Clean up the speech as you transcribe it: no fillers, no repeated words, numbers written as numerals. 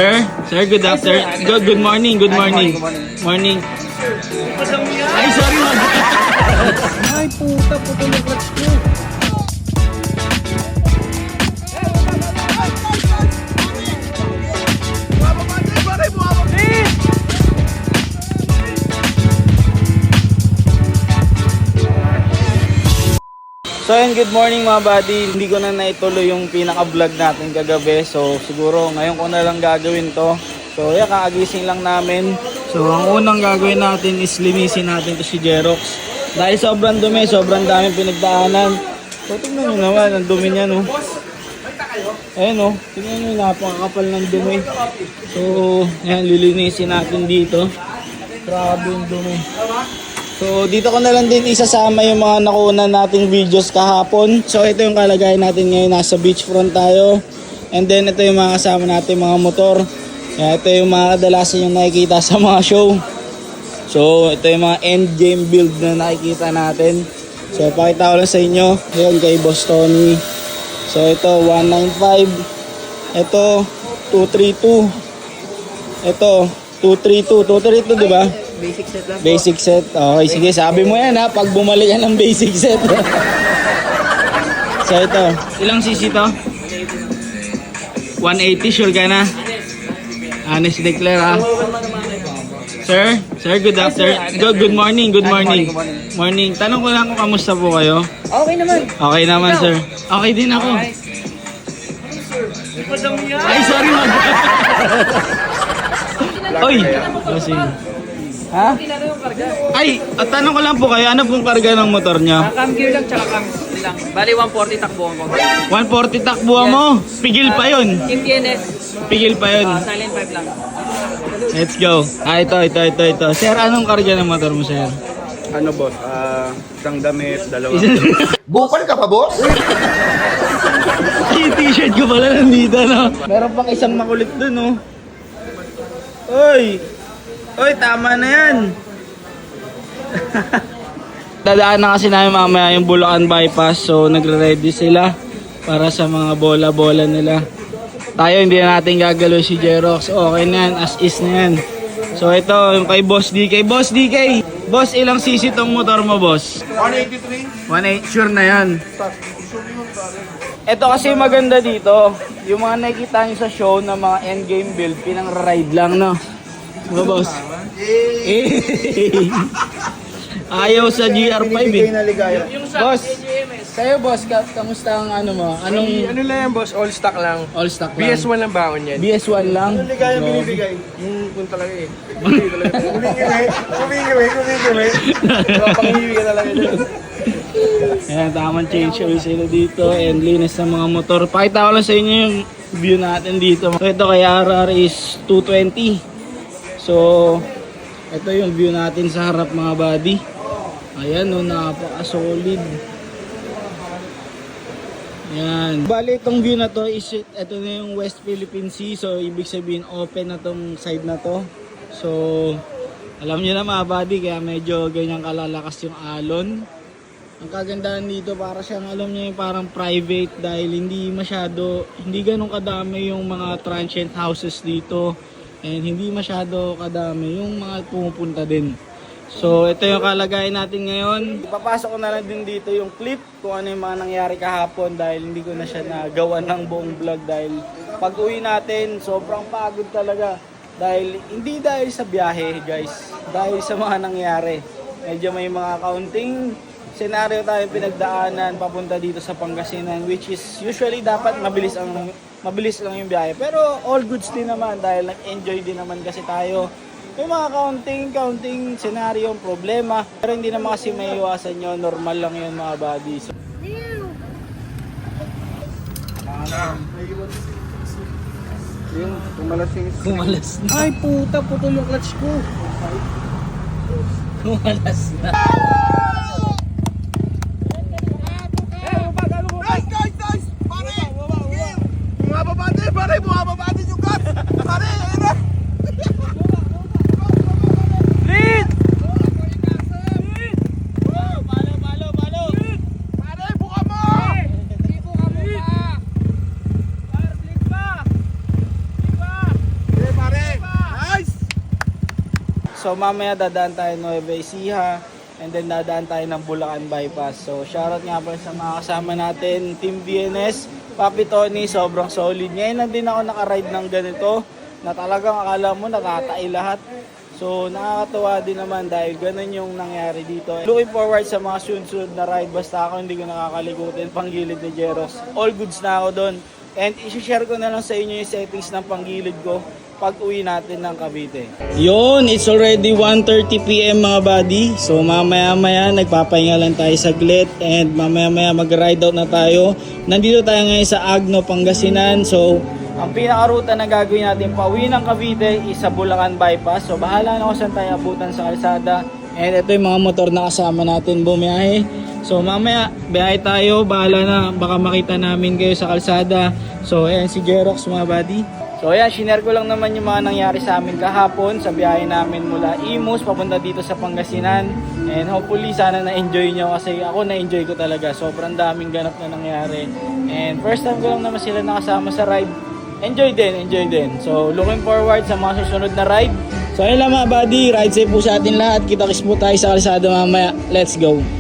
Sir, good afternoon. Good morning, good morning. Morning. Ay, sorry mag. Ay, puta, puto yung clutch ko. So ayun, good morning mga buddy. Hindi ko na naituloy yung pinaka-vlog natin kagabi. So siguro ngayon ko na lang gagawin to. So yeah, kakagising lang namin. So ang unang gagawin natin is linisin natin to si Jerox. Dahil sobrang dumi, sobrang daming pinagdaanan. So tingnan nyo naman, ang dumi niya no. Ayun no, tingnan nyo, napakakapal ng dumi. So ayan, lilinisin natin dito. Grabe yung dumi. So dito ko na lang din isasama yung mga nakuha nating videos kahapon. So ito yung kalagayan natin ngayon, nasa beachfront tayo. And then ito yung mga kasama natin mga motor. Ito yung mga kadalasan yung nakikita sa mga show. So ito yung mga end game build na nakikita natin. So pakita ko lang sa inyo. Ayan kay Boss Tony. So ito 195. Ito 232. Ito 232. 232 diba? Basic set lang po. Basic set. Okay, sige. Sabi mo yan ha. Pag bumalik yan ng basic set. So ito. Ilang cc to? 180. Sure ka na? Honest declare ha. Sir, good afternoon. Good morning, good morning. Morning. Tanong ko lang kung kamusta po kayo? Okay naman. Okay naman sir. Okay din ako. Ay, sorry mag. Oy. Kasi. Ha? Ay, at tanong ko lang po kayo, ano pong karga ng motor niya? Cam gear lang, tsaka cam lang. Bali, 140 takbuhan ko. 140 takbuhan mo? Pigil pa yun. Team TNS, Pigil pa yun. silent 5 lang. Let's go. Ito. Sir, anong karga ng motor mo, sir? Ano boss? Isang damit, dalawa. Bukal ka pa, boss? Ay, yung t-shirt ko pala nandito, no? Meron pang isang makulit dun, no? Oy, tama na yan. Dadaan na kasi namin mamaya yung Bulacan bypass. So, nagre-ready sila para sa mga bola-bola nila. Tayo, hindi na natin gagalaw si Jerox. Okay na yan, as is na yan. So, ito, yung kay Boss DK. Boss DK! Boss, ilang cc tong motor mo, boss? 183? 1.8, sure na yan. Ito kasi maganda dito. Yung mga nakikita nyo sa show na mga endgame build, pinang-ride lang, no? Ano, boss? Ayaw sa GR5 eh. Boss, kayo boss, kamusta ang ano mo? Anong Ano lang yan boss? All stock lang. all stock lang? BS1 lang baon yan. BS1 lang? Ligaya binibigay. Kung talaga eh. Kumingimi. Pangiwi ka talaga dyan. Ayan, tamang change oil sila dito and linis ng mga motor. Pakita ko lang sa inyo yung view natin dito. So, ito kay RR is 220. So, ito yung view natin sa harap mga buddy. Ayan, no, napaka-solid. Ayan. Bali, itong view na to is, ito na yung West Philippine Sea. So, ibig sabihin, open na tong side na to. So, alam nyo na mga buddy, kaya medyo ganyan kalalakas yung alon. Ang kagandahan dito, para siyang, alam nyo yung parang private dahil hindi ganun kadami yung mga transient houses dito. And hindi masyado kadami yung mga pumupunta din. So, ito yung kalagayan natin ngayon. Ipapasok ko na lang din dito yung clip kung ano yung mga nangyari kahapon dahil hindi ko na siya nagawa ng buong vlog dahil pag uwi natin, sobrang pagod talaga. Hindi dahil sa biyahe guys, dahil sa mga nangyari. Medyo may mga counting scenario tayo pinagdaanan papunta dito sa Pangasinan, which is usually dapat mabilis lang yung biyahe. Pero all goods din naman dahil nag-enjoy din naman kasi tayo. May mga counting scenario, problema. Pero hindi naman kasi may iwasan yun. Normal lang yun mga buddy. So, Yung tumalasing. kumalas na. Ay, puta, puto yung clutch ko. Kumalas na. Bumababa din yung gas! Pare, ayun na! Pare, buka mo! Hindi po kamo pa. Fire, blink pa. Blink pa. So mamaya dadaan tayo Nueva Ecija and then dadaan tayo ng Bulacan Bypass. So shoutout nga pala sa mga kasama natin, Team DNS, Papi Tony, sobrang solid. Ngayon lang din ako nakaride ng ganito na talagang akala mo nakatai lahat. So nakakatuwa din naman dahil ganun yung nangyari dito. Looking forward sa mga sunod na ride, basta ako hindi ko nakakalikutin panggilid ni Jerox. All goods na ako doon. And isi-share ko na lang sa inyo yung settings ng panggilid ko pag uwi natin ng Cavite. Yun, it's already 1:30 PM mga buddy. So mamaya-maya nagpapahinga lang tayo saglit and mamaya-maya mag-ride out na tayo. Nandito tayo ngayon sa Agno, Pangasinan. So ang pinakaruta na gagawin natin pauwi ng Cavite is sa Bulacan Bypass. So bahala na kung saan tayo abutan sa kalsada. And ito yung mga motor na kasama natin bumiyahe. So mamaya biyahe tayo, bahala na, baka makita namin kayo sa kalsada. So ayan si Jerox mga buddy. So ayan, shinare ko lang naman yung mga nangyari sa amin kahapon sa biyahe namin mula Imus papunta dito sa Pangasinan. And hopefully sana na-enjoy nyo kasi ako na-enjoy ko talaga. Sobrang daming ganap na nangyari. And first time ko lang naman sila nakasama sa ride. Enjoy din. So looking forward sa mga susunod na ride. So ayun lang mga buddy, ride safe po sa atin lahat. Kita-kits po tayo sa kalsada mamaya. Let's go!